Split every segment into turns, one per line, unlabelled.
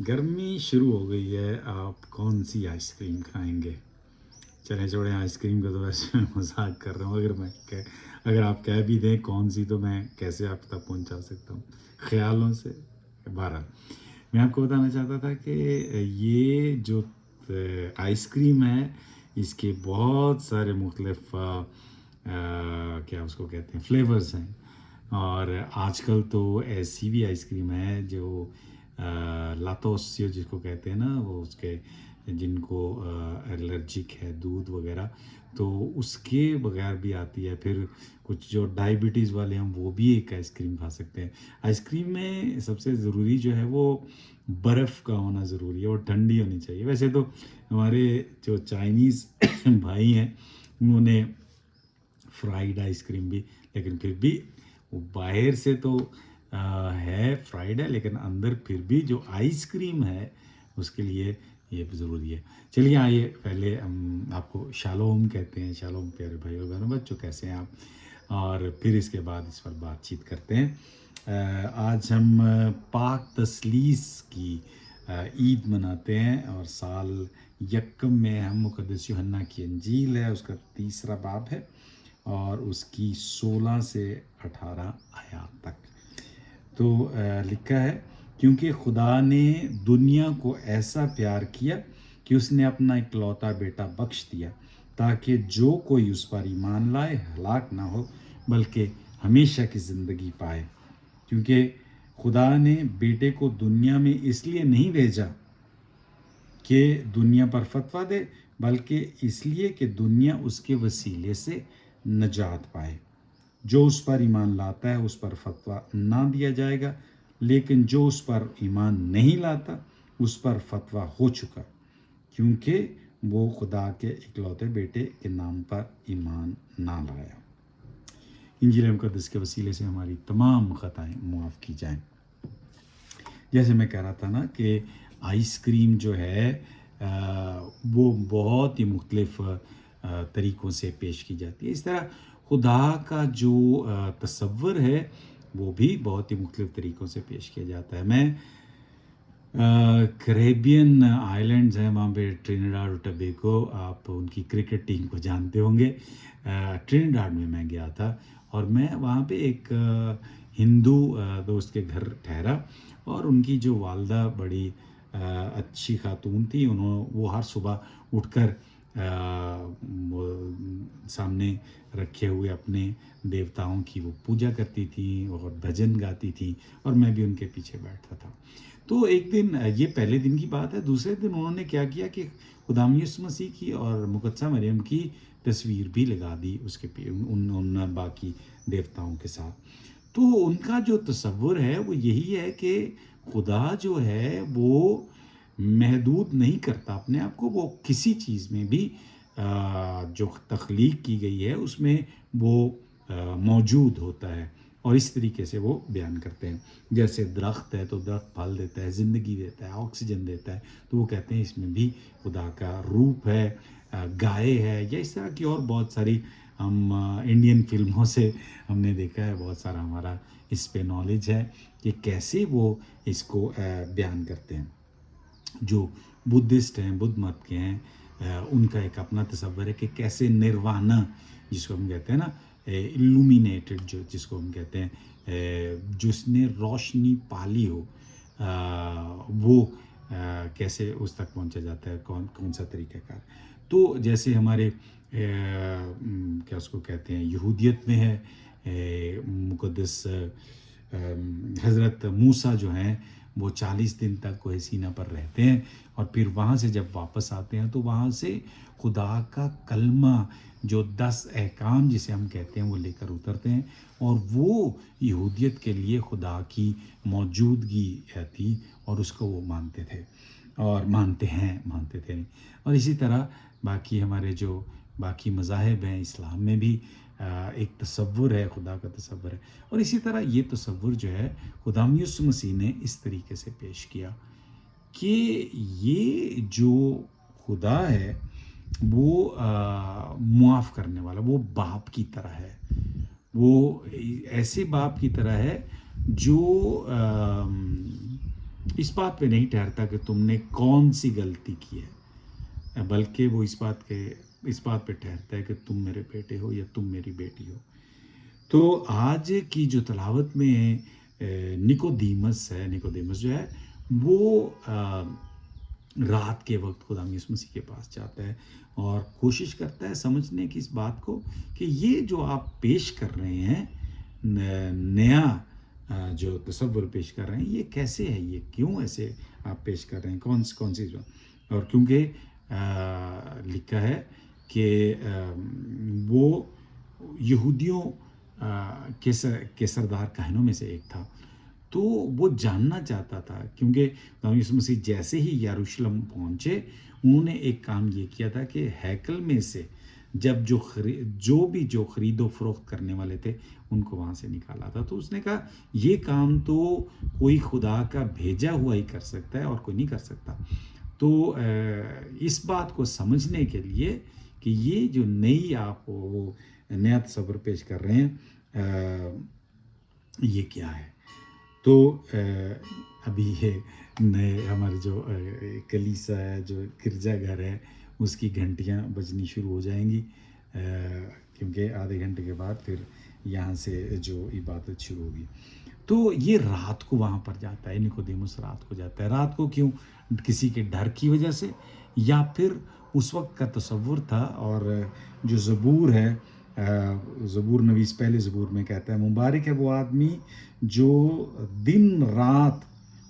गर्मी शुरू हो गई है, आप कौन सी आइसक्रीम खाएंगे? चलें छोड़ें आइसक्रीम का, तो वैसे मैं मजाक कर रहा हूँ। अगर आप कह भी दें कौन सी, तो मैं कैसे आप तक पहुँचा सकता हूँ ख्यालों से। बहरहाल मैं आपको बताना चाहता था कि ये जो आइसक्रीम है, इसके बहुत सारे मुख्तलिफ क्या उसको कहते हैं, फ्लेवर्स हैं। और आजकल तो ऐसी भी आइसक्रीम है जो लातोसियो जिसको कहते हैं ना, वो उसके जिनको एलर्जिक है दूध वगैरह, तो उसके बगैर भी आती है। फिर कुछ जो डायबिटीज़ वाले हैं वो भी एक आइसक्रीम खा सकते हैं। आइसक्रीम में सबसे ज़रूरी जो है वो बर्फ़ का होना ज़रूरी है, और ठंडी होनी चाहिए। वैसे तो हमारे जो चाइनीज़ भाई हैं, उन्होंने फ्राइड आइसक्रीम भी, लेकिन फिर भी वो बाहर से तो है फ्राइड है, लेकिन अंदर फिर भी जो आइसक्रीम है उसके लिए ये ज़रूरी है। चलिए आइए, पहले हम आपको शालोम कहते हैं। शालोम प्यारे भाइयों बहनों बच्चों, कैसे हैं आप? और फिर इसके बाद इस पर बातचीत करते हैं। आज हम पाक तसलीस की ईद मनाते हैं, और साल यक्कम में हम मुक़द्दस यूहन्ना की इंजील है, उसका 3रा बाब है और उसकी 16 से 18 आयत तक। तो लिखा है, क्योंकि खुदा ने दुनिया को ऐसा प्यार किया कि उसने अपना इकलौता बेटा बख्श दिया, ताकि जो कोई उस पर ईमान लाए हलाक ना हो, बल्कि हमेशा की ज़िंदगी पाए। क्योंकि खुदा ने बेटे को दुनिया में इसलिए नहीं भेजा कि दुनिया पर फतवा दे, बल्कि इसलिए कि दुनिया उसके वसीले से नजात पाए। जो उस पर ईमान लाता है उस पर फतवा ना दिया जाएगा, लेकिन जो उस पर ईमान नहीं लाता उस पर फतवा हो चुका, क्योंकि वो खुदा के इकलौते बेटे के नाम पर ईमान ना लाया। इंजील मुक़द्दस के वसीले से हमारी तमाम ख़ताएँ मुआफ़ की जाएं। जैसे मैं कह रहा था ना कि आइसक्रीम जो है वो बहुत ही मुख्तलिफ़ तरीक़ों से पेश की जाती है। इस तरह खुदा का जो तसव्वुर है वो भी बहुत ही मुख्तलिफ़ तरीक़ों से पेश किया जाता है। मैं कैरेबियन आइलैंड्स हैं, वहाँ पे ट्रिनिडाड और टोबैगो, आप उनकी क्रिकेट टीम को जानते होंगे। ट्रिनिडाड में मैं गया था, और मैं वहाँ पे एक हिंदू दोस्त के घर ठहरा, और उनकी जो वालदा बड़ी अच्छी खातून थी। वो हर सुबह उठकर सामने रखे हुए अपने देवताओं की वो पूजा करती थी और भजन गाती थी, और मैं भी उनके पीछे बैठता था। तो एक दिन, ये पहले दिन की बात है, दूसरे दिन उन्होंने क्या किया कि खुदाम यीशु मसीह की और मुक़द्दसा मरियम की तस्वीर भी लगा दी उसके उन बाकी देवताओं के साथ। तो उनका जो तसव्वुर है वो यही है कि खुदा जो है वो महदूद नहीं करता अपने आप को, वो किसी चीज़ में भी जो तख्लीक की गई है उसमें वो मौजूद होता है, और इस तरीके से वो बयान करते हैं। जैसे दरख्त है तो दरख्त फल देता है, ज़िंदगी देता है, ऑक्सीजन देता है, तो वो कहते हैं इसमें भी खुदा का रूप है। गाय है, या इस तरह की और बहुत सारी, हम इंडियन फिल्मों से हमने देखा है, बहुत सारा हमारा इस पे नॉलेज है कि कैसे वो इसको बयान करते हैं। जो बुद्धिस्ट हैं, बुद्ध मत के हैं, उनका एक अपना तसव्वुर है कि कैसे निर्वाणा, जिसको हम कहते हैं ना, इल्यूमिनेटेड, जो जिसको हम कहते हैं, जिसने रोशनी पाली हो, वो कैसे उस तक पहुंचा जाता है, कौन कौन सा तरीक़ाकार। तो जैसे हमारे क्या उसको कहते हैं, यहूदियत में है मुक़द्दस हज़रत मूसा जो हैं, वो 40 दिन तक कोहे सीना पर रहते हैं, और फिर वहाँ से जब वापस आते हैं तो वहाँ से खुदा का कलमा, जो 10 अहकाम जिसे हम कहते हैं, वो लेकर उतरते हैं, और वो यहूदियत के लिए खुदा की मौजूदगी थी, और उसको वो मानते थे, और मानते थे नहीं। और इसी तरह बाकी हमारे जो बाकी मज़ाहिब हैं, इस्लाम में भी एक तसव्वुर है, खुदा का तसव्वुर है। और इसी तरह ये तसव्वुर जो है खुदाम यीशु मसीह ने इस तरीके से पेश किया कि ये जो खुदा है वो मुआफ़ करने वाला, वो बाप की तरह है। वो ऐसे बाप की तरह है जो इस बात पे नहीं ठहरता कि तुमने कौन सी गलती की है, बल्कि वो इस बात पे ठहरता है कि तुम मेरे बेटे हो या तुम मेरी बेटी हो। तो आज की जो तलावत में निकोदेमस जो है वो रात के वक्त खुदा यीशु मसीह के पास जाता है और कोशिश करता है समझने की इस बात को कि ये जो आप पेश कर रहे हैं, नया जो तसव्वुर पेश कर रहे हैं, ये कैसे है, ये क्यों ऐसे आप पेश कर रहे हैं, कौन सी जो, और क्योंकि लिखा है कि वो यहूदियों के सरदार काहनों में से एक था। तो वो जानना चाहता था, क्योंकि यीशु मसीह जैसे ही यरूशलेम पहुँचे, उन्होंने एक काम ये किया था कि हैकल में से जब जो खरीदो फरोख्त करने वाले थे, उनको वहाँ से निकाला था। तो उसने कहा ये काम तो कोई खुदा का भेजा हुआ ही कर सकता है और कोई नहीं कर सकता। तो इस बात को समझने के लिए कि ये जो नई आप वो नया तस्वर पेश कर रहे हैं, ये क्या है। तो अभी ये नए हमारे जो कलीसा है, जो गिरजाघर है, उसकी घंटियाँ बजनी शुरू हो जाएंगी, क्योंकि आधे घंटे के बाद फिर यहाँ से जो इबादत शुरू होगी। तो ये रात को वहाँ पर जाता है, निकोदेमुस रात को जाता है। रात को क्यों? किसी के डर की वजह से, या फिर उस वक्त का तसव्वुर था। और जो ज़बूर है, ज़बूर नवीस पहले ज़बूर में कहता है, मुबारक है वो आदमी जो दिन रात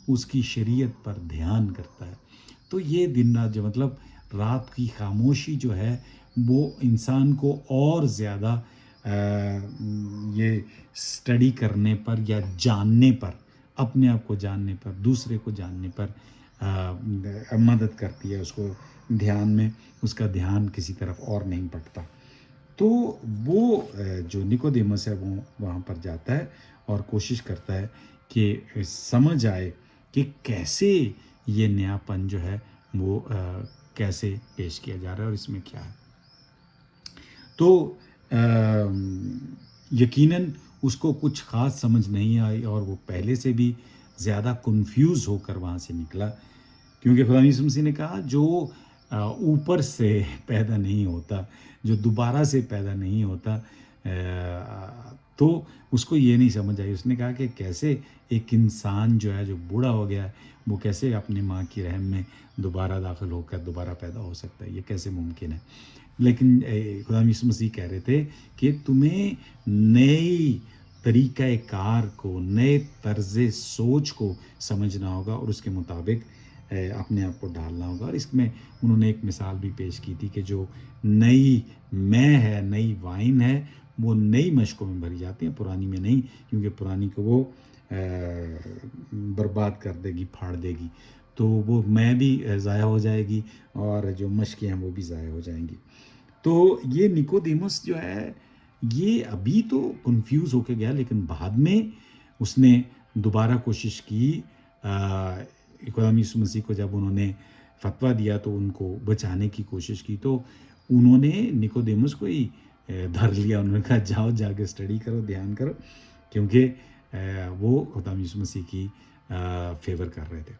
उसकी शरीयत पर ध्यान करता है। तो ये दिन रात जो मतलब रात की खामोशी जो है, वो इंसान को और ज़्यादा ये स्टडी करने पर या जानने पर, अपने आप को जानने पर, दूसरे को जानने पर मदद करती है। उसको ध्यान में, उसका ध्यान किसी तरफ और नहीं भटकता। तो वो जो निकोदेमस है वो वहाँ पर जाता है और कोशिश करता है कि समझ आए कि कैसे ये नयापन जो है वो कैसे पेश किया जा रहा है और इसमें क्या है। तो यकीनन उसको कुछ ख़ास समझ नहीं आई और वो पहले से भी ज़्यादा कंफ्यूज होकर वहाँ से निकला, क्योंकि खुदा यीशु मसीह ने कहा जो ऊपर से पैदा नहीं होता, जो दोबारा से पैदा नहीं होता, तो उसको ये नहीं समझ आई। उसने कहा कि कैसे एक इंसान जो है, जो बूढ़ा हो गया है, वो कैसे अपनी माँ की रहम में दोबारा दाखिल होकर दोबारा पैदा हो सकता है, ये कैसे मुमकिन है। लेकिन खुदा यीशु मसीह कह रहे थे कि तुम्हें नई तरीक़ा कार को, नए तर्ज़ सोच को समझना होगा और उसके मुताबिक अपने आप को ढालना होगा। और इसमें उन्होंने एक मिसाल भी पेश की थी कि जो नई मैं है, नई वाइन है, वो नई मशकों में भरी जाती है, पुरानी में नहीं, क्योंकि पुरानी को वो बर्बाद कर देगी, फाड़ देगी। तो वो मैं भी ज़ाया हो जाएगी और जो मशकें हैं वो भी ज़ाया हो जाएंगी। तो ये निकोदेमस जो है, ये अभी तो कंफ्यूज होके गया, लेकिन बाद में उसने दोबारा कोशिश की। खुदा यीशु मसीह को जब उन्होंने फतवा दिया तो उनको बचाने की कोशिश की, तो उन्होंने निकोदेमस को ही धर लिया। उन्होंने कहा जाओ जाके स्टडी करो, ध्यान करो, क्योंकि वो खुदा यीशु मसीह की फेवर कर रहे थे।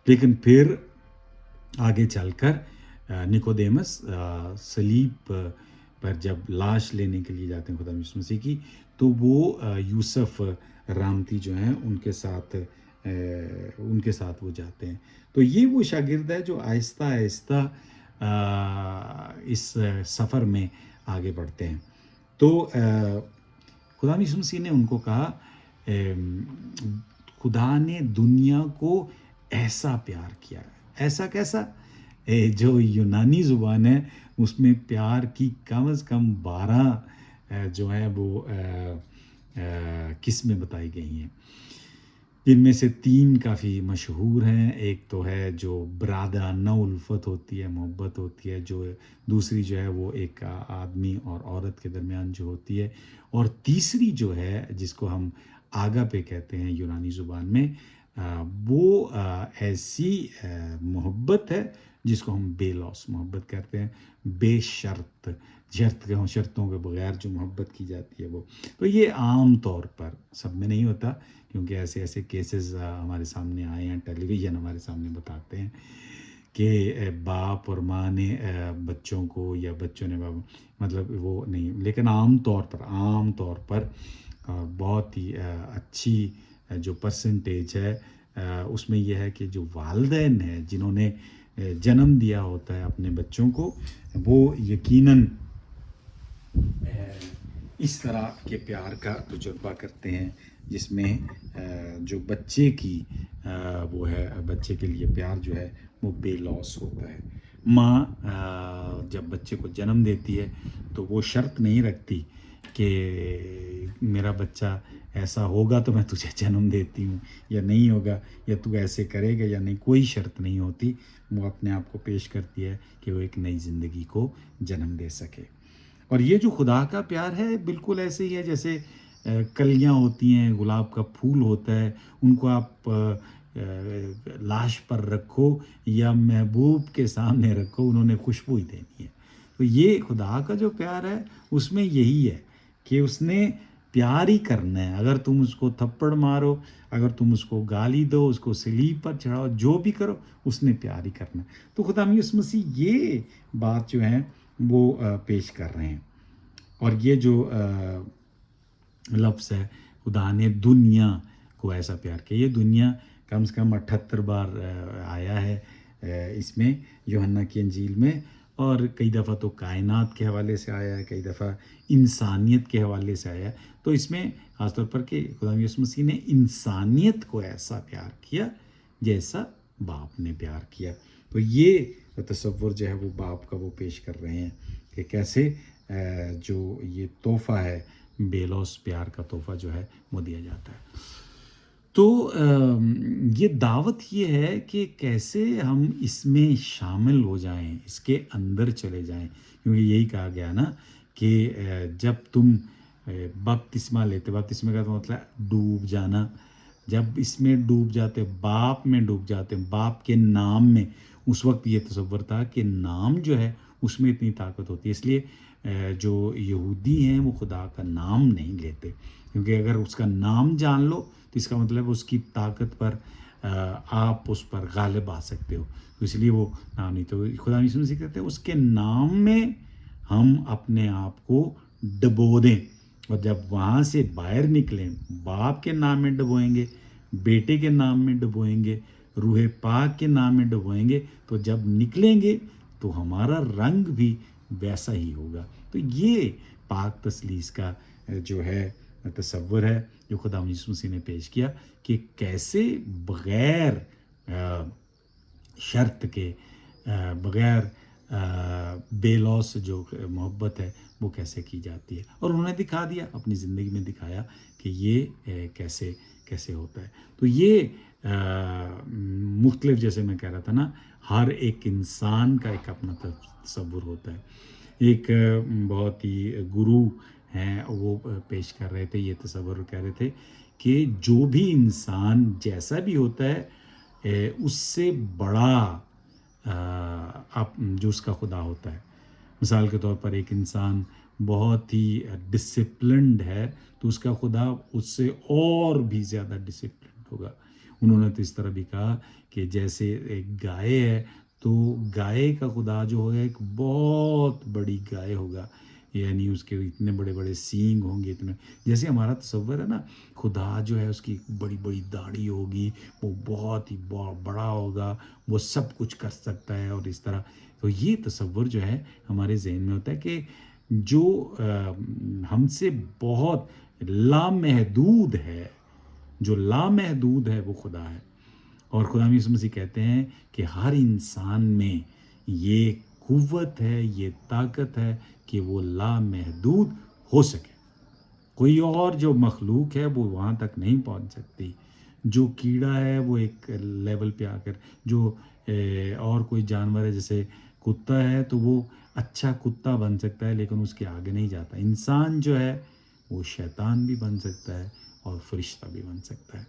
लेकिन फिर आगे चलकर निकोदेमस सलीब पर जब लाश लेने के लिए जाते हैं खुदा यीशु मसीह की, तो वो यूसुफ रामती जो हैं उनके साथ वो जाते हैं। तो ये वो शागिर्द है जो आहिस्ता आहिस्ता इस सफ़र में आगे बढ़ते हैं। तो खुदा यीशु मसीह ने उनको कहा, खुदा ने दुनिया को ऐसा प्यार किया। ऐसा कैसा? जो यूनानी ज़ुबान है उसमें प्यार की कम से कम 12 जो है वो किस्में बताई गई हैं, जिनमें से 3 काफ़ी मशहूर हैं। एक तो है जो बरादराना उल्फत होती है, मोहब्बत होती है, जो दूसरी जो है वो एक आदमी और औरत के दरमियान जो होती है, और तीसरी जो है जिसको हम आगा पे कहते हैं यूनानी ज़ुबान में, वो ऐसी मोहब्बत है जिसको हम बे लॉस मोहब्बत कहते हैं, बे शर्त, शर्तों के बगैर जो मोहब्बत की जाती है वो। तो ये आम तौर पर सब में नहीं होता, क्योंकि ऐसे ऐसे केसेस हमारे सामने आए हैं, टेलीविज़न हमारे सामने बताते हैं कि बाप और माँ ने बच्चों को, या बच्चों ने बाप, मतलब वो नहीं, लेकिन आम तौर पर बहुत ही अच्छी जो परसेंटेज है उसमें यह है कि जो वालिदैन है जिन्होंने जन्म दिया होता है अपने बच्चों को, वो यकीनन इस तरह के प्यार का तजुर्बा करते हैं जिसमें जो बच्चे की वो है, बच्चे के लिए प्यार जो है वो बेलॉस होता है। माँ जब बच्चे को जन्म देती है तो वो शर्त नहीं रखती कि मेरा बच्चा ऐसा होगा तो मैं तुझे जन्म देती हूँ, या नहीं होगा, या तू ऐसे करेगा या नहीं, कोई शर्त नहीं होती। वो अपने आप को पेश करती है कि वो एक नई ज़िंदगी को जन्म दे सके। और ये जो खुदा का प्यार है बिल्कुल ऐसे ही है जैसे कलियाँ होती हैं, गुलाब का फूल होता है, उनको आप लाश पर रखो या महबूब के सामने रखो, उन्होंने खुशबू ही देनी है। तो ये खुदा का जो प्यार है उसमें यही है कि उसने प्यार ही करना है। अगर तुम उसको थप्पड़ मारो, अगर तुम उसको गाली दो, उसको सलीब पर चढ़ाओ, जो भी करो, उसने प्यार ही करना है। तो खुदा यीशु मसीह ये बात जो है वो पेश कर रहे हैं। और ये जो लफ्ज़ है, खुदा ने दुनिया को ऐसा प्यार किया, ये दुनिया कम से कम 78 बार आया है इसमें यूहन्ना की इंजील में, और कई दफ़ा तो कायनात के हवाले से आया है, कई दफ़ा इंसानियत के हवाले से आया है। तो इसमें ख़ासतौर पर कि खुदा यीशु मसीह ने इंसानियत को ऐसा प्यार किया जैसा बाप ने प्यार किया। तो ये तसव्वुर जो है वो बाप का वो पेश कर रहे हैं कि कैसे जो ये तोहफ़ा है, बेलौस प्यार का तोहफ़ा जो है वो दिया जाता है। तो ये दावत ये है कि कैसे हम इसमें शामिल हो जाएं, इसके अंदर चले जाएं, क्योंकि यही कहा गया ना कि जब तुम बपतिस्मा लेते, बपतिस्मा का तो मतलब डूब जाना, जब इसमें डूब जाते, बाप में डूब जाते, बाप के नाम में, उस वक्त ये तसव्वुर था कि नाम जो है उसमें इतनी ताकत होती है। इसलिए जो यहूदी हैं वो खुदा का नाम नहीं लेते, क्योंकि अगर उसका नाम जान लो तो इसका मतलब उसकी ताकत पर आप उस पर गालिब आ सकते हो, तो इसलिए वो नाम नहीं। तो खुदा यीशु मसीह कहते हैं उसके नाम में हम अपने आप को डबो दें, और जब वहाँ से बाहर निकलें, बाप के नाम में डबोएंगे, बेटे के नाम में डबोएंगे, रूह पाक के नाम में डबोएंगे, तो जब निकलेंगे तो हमारा रंग भी वैसा ही होगा। तो ये पाक तसलीस का जो है तसव्वुर है जो खुदा यीशु मसीह ने पेश किया कि कैसे बग़ैर शर्त के, बग़ैर बेलौस जो मोहब्बत है वो कैसे की जाती है। और उन्होंने दिखा दिया, अपनी ज़िंदगी में दिखाया कि ये कैसे कैसे होता है। तो ये मुख्तलिफ, जैसे मैं कह रहा था ना, हर एक इंसान का एक अपना तसव्वुर होता है। एक बहुत ही गुरु हैं वो पेश कर रहे थे ये तसव्वुर, कह रहे थे कि जो भी इंसान जैसा भी होता है उससे बड़ा आप जो उसका खुदा होता है। मिसाल के तौर पर एक इंसान बहुत ही डिसिप्लिन्ड है तो उसका खुदा उससे और भी ज़्यादा डिसिप्लिन्ड होगा। उन्होंने तो इस तरह भी कहा कि जैसे एक गाय है तो गाय का खुदा जो होगा एक बहुत बड़ी गाय होगा, यानी उसके इतने बड़े बड़े सींग होंगे, इतने, जैसे हमारा तसव्वुर है ना, खुदा जो है उसकी बड़ी बड़ी दाढ़ी होगी, वो बहुत ही बड़ा होगा, वो सब कुछ कर सकता है और इस तरह। तो ये तसव्वुर जो है हमारे ज़हन में होता है कि जो हमसे बहुत लामहदूद है, जो लामहदूद है वो खुदा है। और खुदा यीशु मसीह कहते हैं कि हर इंसान में ये क़ुव्वत है, ये ताकत है कि वो लामहदूद हो सके। कोई और जो मखलूक है वो वहाँ तक नहीं पहुँच सकती। जो कीड़ा है वो एक लेवल पे आकर, जो और कोई जानवर है जैसे कुत्ता है तो वो अच्छा कुत्ता बन सकता है लेकिन उसके आगे नहीं जाता। इंसान जो है वो शैतान भी बन सकता है और फरिश्ता भी बन सकता है।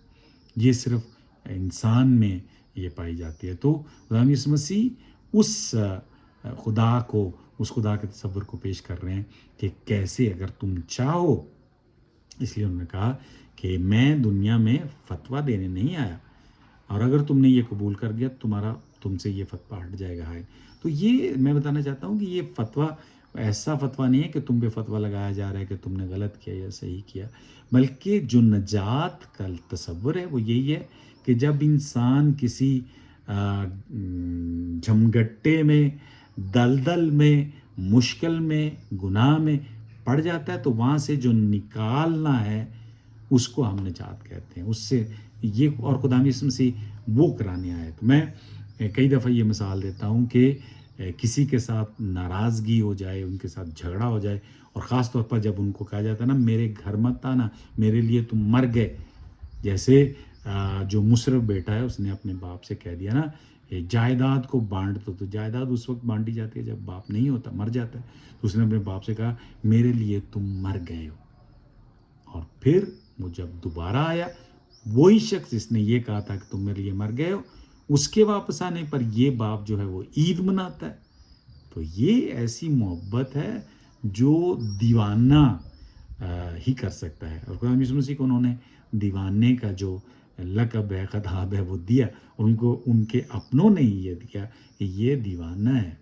ये सिर्फ इंसान में ये पाई जाती है। तो खुदा यीशु मसीह اس خدا کو، اس خدا کے تصور کو پیش کر رہے ہیں کہ کیسے اگر تم چاہو، اس لیے انہوں نے کہا کہ میں دنیا میں فتویٰ دینے نہیں آیا، اور اگر تم نے یہ قبول کر دیا تم سے یہ فتویٰ ہٹ جائے گا ہے۔ تو یہ میں بتانا چاہتا ہوں کہ یہ فتویٰ ایسا فتویٰ نہیں ہے کہ تم پہ فتویٰ لگایا جا رہا ہے کہ تم نے غلط کیا یا صحیح کیا، بلکہ جو نجات کا تصور ہے وہ یہی ہے کہ جب انسان کسی جھمگٹے میں، دلدل میں، مشکل میں، گناہ میں پڑ جاتا ہے تو وہاں سے جو نکالنا ہے اس کو ہم نجات کہتے ہیں، اس سے یہ، اور خدا یسوع مسیح وہ کرانے آئے۔ تو میں کئی دفعہ یہ مثال دیتا ہوں کہ کسی کے ساتھ ناراضگی ہو جائے، ان کے ساتھ جھگڑا ہو جائے، اور خاص طور پر جب ان کو کہا جاتا ہے نا میرے گھر مت آنا، میرے لیے تم مر گئے، جیسے جو مصرف بیٹا ہے اس نے اپنے باپ سے کہہ دیا نا جائیداد کو بانٹ دو، تو جائیداد اس وقت بانٹی جاتی ہے جب باپ نہیں ہوتا، مر جاتا ہے، تو اس نے اپنے باپ سے کہا میرے لیے تم مر گئے ہو۔ اور پھر وہ جب دوبارہ آیا، وہی شخص جس نے یہ کہا تھا کہ تم میرے لیے مر گئے ہو، اس کے واپس آنے پر یہ باپ جو ہے وہ عید مناتا ہے۔ تو یہ ایسی محبت ہے جو دیوانہ ہی کر سکتا ہے، اور خدا یسوع مسیح کو انہوں نے دیوانے کا جو لقب ہے، خطاب ہے، وہ دیا، ان کو ان کے اپنوں نے ہی یہ دیا کہ یہ دیوانہ ہے۔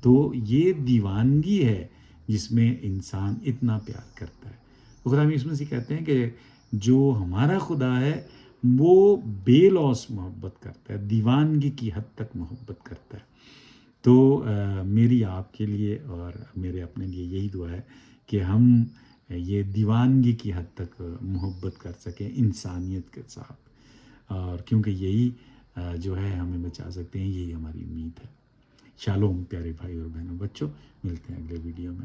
تو یہ دیوانگی ہے جس میں انسان اتنا پیار کرتا ہے۔ تو خدا یسوع مسیح کہتے ہیں کہ جو ہمارا خدا ہے وہ بے لوث محبت کرتا ہے، دیوانگی کی حد تک محبت کرتا ہے۔ تو میری آپ کے لیے اور میرے اپنے لیے یہی دعا ہے کہ ہم یہ دیوانگی کی حد تک محبت کر سکیں انسانیت کے ساتھ، اور کیونکہ یہی جو ہے ہمیں بچا سکتے ہیں، یہی ہماری امید ہے۔ شالوم پیارے بھائی اور بہنوں، بچوں، ملتے ہیں اگلے ویڈیو میں۔